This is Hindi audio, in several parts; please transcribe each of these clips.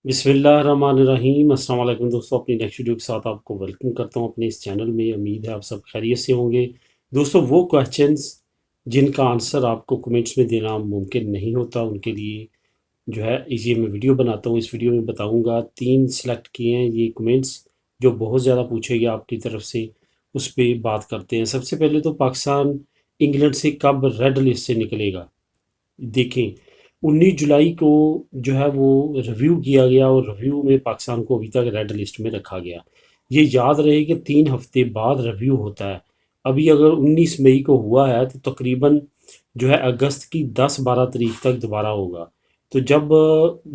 बिस्मिल्लाहिर्रहमानिर्रहीम। अस्सलाम वालेकुम दोस्तों, अपनी नेक्स्ट वीडियो के साथ आपको वेलकम करता हूं अपने इस चैनल में। उम्मीद है आप सब खैरियत से होंगे। दोस्तों, वो क्वेश्चंस जिनका आंसर आपको कमेंट्स में देना मुमकिन नहीं होता, उनके लिए जो है ये मैं वीडियो बनाता हूं। इस वीडियो में बताऊंगा, 3 सिलेक्ट किए हैं ये कमेंट्स जो बहुत ज़्यादा पूछे गए आपकी तरफ से, उस पर बात करते हैं। सबसे पहले तो पाकिस्तान इंग्लैंड से कब रेड लिस्ट से निकलेगा? देखें, 19 जुलाई को जो है वो रिव्यू किया गया और रिव्यू में पाकिस्तान को अभी तक रेड लिस्ट में रखा गया। ये याद रहे कि 3 हफ्ते बाद रिव्यू होता है। अभी अगर 19 मई को हुआ है तो तकरीबन जो है अगस्त की 10-12 तारीख तक दोबारा होगा। तो जब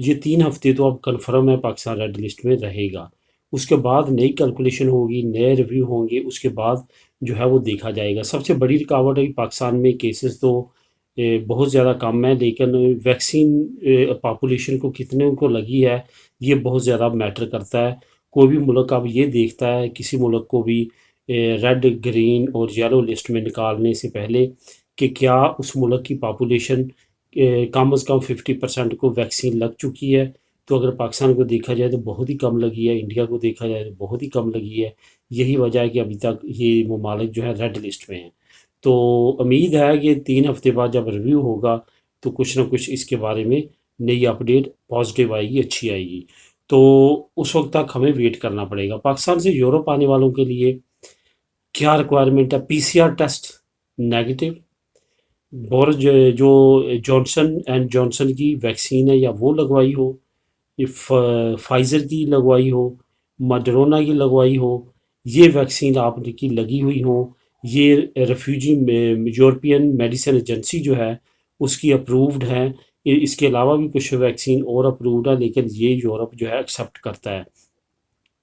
ये 3 हफ्ते तो अब कन्फर्म है पाकिस्तान रेड लिस्ट में रहेगा। उसके बाद नई कैलकुलेशन होगी, नए रिव्यू होंगे, उसके बाद जो है वो देखा जाएगा। सबसे बड़ी रुकावट है कि पाकिस्तान में केसेस तो बहुत ज़्यादा कम है, लेकिन वैक्सीन पॉपुलेशन को कितने को लगी है ये बहुत ज़्यादा मैटर करता है। कोई भी मुल्क अब ये देखता है, किसी मुल्क को भी रेड, ग्रीन और येलो लिस्ट में निकालने से पहले, कि क्या उस मुल्क की पॉपुलेशन कम अज़ कम 50% को वैक्सीन लग चुकी है। तो अगर पाकिस्तान को देखा जाए तो बहुत ही कम लगी है, इंडिया को देखा जाए तो बहुत ही कम लगी है। यही वजह है कि अभी तक ये ममालिक जो है रेड लिस्ट में हैं। तो उम्मीद है कि 3 हफ्ते बाद जब रिव्यू होगा तो कुछ ना कुछ इसके बारे में नई अपडेट पॉजिटिव आएगी, अच्छी आएगी। तो उस वक्त तक हमें वेट करना पड़ेगा। पाकिस्तान से यूरोप आने वालों के लिए क्या रिक्वायरमेंट है? पीसीआर टेस्ट नेगेटिव, और जो जॉनसन एंड जॉनसन की वैक्सीन है या वो लगवाई हो, ये फाइज़र की लगवाई हो, मडरोना की लगवाई हो, ये वैक्सीन आपकी लगी हुई हो, ये रेफ्यूजी यूरोपियन मेडिसिन एजेंसी जो है उसकी अप्रूव्ड है। इसके अलावा भी कुछ वैक्सीन और अप्रूव्ड है, लेकिन ये यूरोप जो है एक्सेप्ट करता है।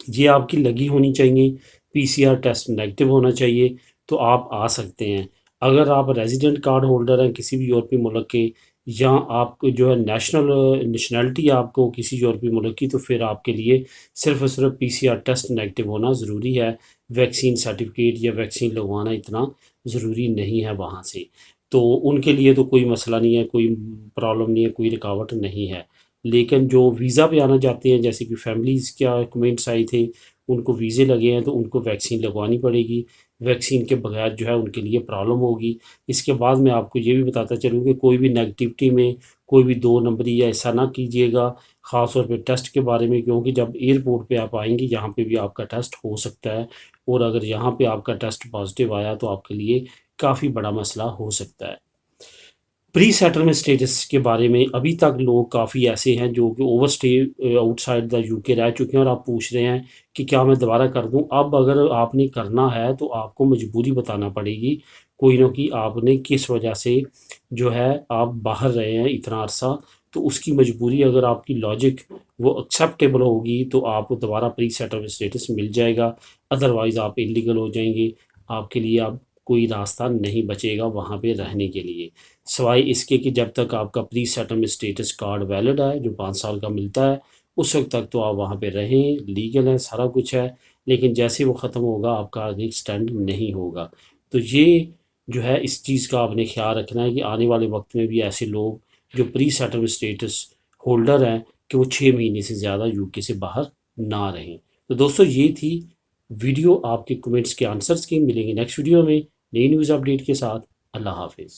ये आपकी लगी होनी चाहिए, पीसीआर टेस्ट नेगेटिव होना चाहिए, तो आप आ सकते हैं। अगर आप रेजिडेंट कार्ड होल्डर हैं किसी भी यूरोपीय मुल्क के, या आपको जो है नेशनैलिटी आपको किसी यूरोपीय मुल्क की, तो फिर आपके लिए सिर्फ और सिर्फ पीसीआर टेस्ट नेगेटिव होना ज़रूरी है। वैक्सीन सर्टिफिकेट या वैक्सीन लगवाना इतना ज़रूरी नहीं है वहाँ से। तो उनके लिए तो कोई मसला नहीं है, कोई प्रॉब्लम नहीं है, कोई रुकावट नहीं है। लेकिन जो वीज़ा पे आना चाहते हैं, जैसे कि फैमिलीज़ क्या कमेंट्स आए थे, उनको वीज़े लगे हैं तो उनको वैक्सीन लगवानी पड़ेगी। वैक्सीन के बगैर जो है उनके लिए प्रॉब्लम होगी। इसके बाद मैं आपको ये भी बताता चलूँ कि कोई भी नेगेटिविटी में कोई भी 2 नंबरी या ऐसा ना कीजिएगा, ख़ास तौर पे टेस्ट के बारे में, क्योंकि जब एयरपोर्ट पे आप आएँगे यहाँ पे भी आपका टेस्ट हो सकता है, और अगर यहाँ पे आपका टेस्ट पॉज़िटिव आया तो आपके लिए काफ़ी बड़ा मसला हो सकता है। प्री सेटलमेंट स्टेटस के बारे में अभी तक लोग काफ़ी ऐसे हैं जो कि over stay outside the UK रह चुके हैं, और आप पूछ रहे हैं कि क्या मैं दोबारा कर दूं। अब अगर आपने करना है तो आपको मजबूरी बताना पड़ेगी, कोई ना कि आपने किस वजह से जो है आप बाहर रहे हैं इतना अरसा। तो उसकी मजबूरी अगर आपकी लॉजिक वो एक्सेप्टेबल होगी तो आपको दोबारा प्री सेटलमेंट स्टेटस मिल जाएगा। अदरवाइज़ आप इलीगल हो जाएंगे, आपके लिए अब कोई रास्ता नहीं बचेगा वहाँ पे रहने के लिए, सवाए इसके कि जब तक आपका pre settlement status card valid है जो 5 साल का मिलता है, उस वक्त तक तो आप वहाँ पे रहें, लीगल है, सारा कुछ है। लेकिन जैसे वो ख़त्म होगा आपका आगे एक्सटेंड नहीं होगा। तो ये जो है इस चीज़ का आपने ख्याल रखना है कि आने वाले वक्त में भी ऐसे लोग जो प्री सेटलमेंट स्टेटस होल्डर हैं कि वो 6 महीने से ज़्यादा यूके से बाहर ना रहें। तो दोस्तों, ये थी वीडियो आपके कमेंट्स के आंसर्स की। मिलेंगे नेक्स्ट वीडियो में नई न्यूज़ अपडेट के साथ। अल्लाह हाफिज़।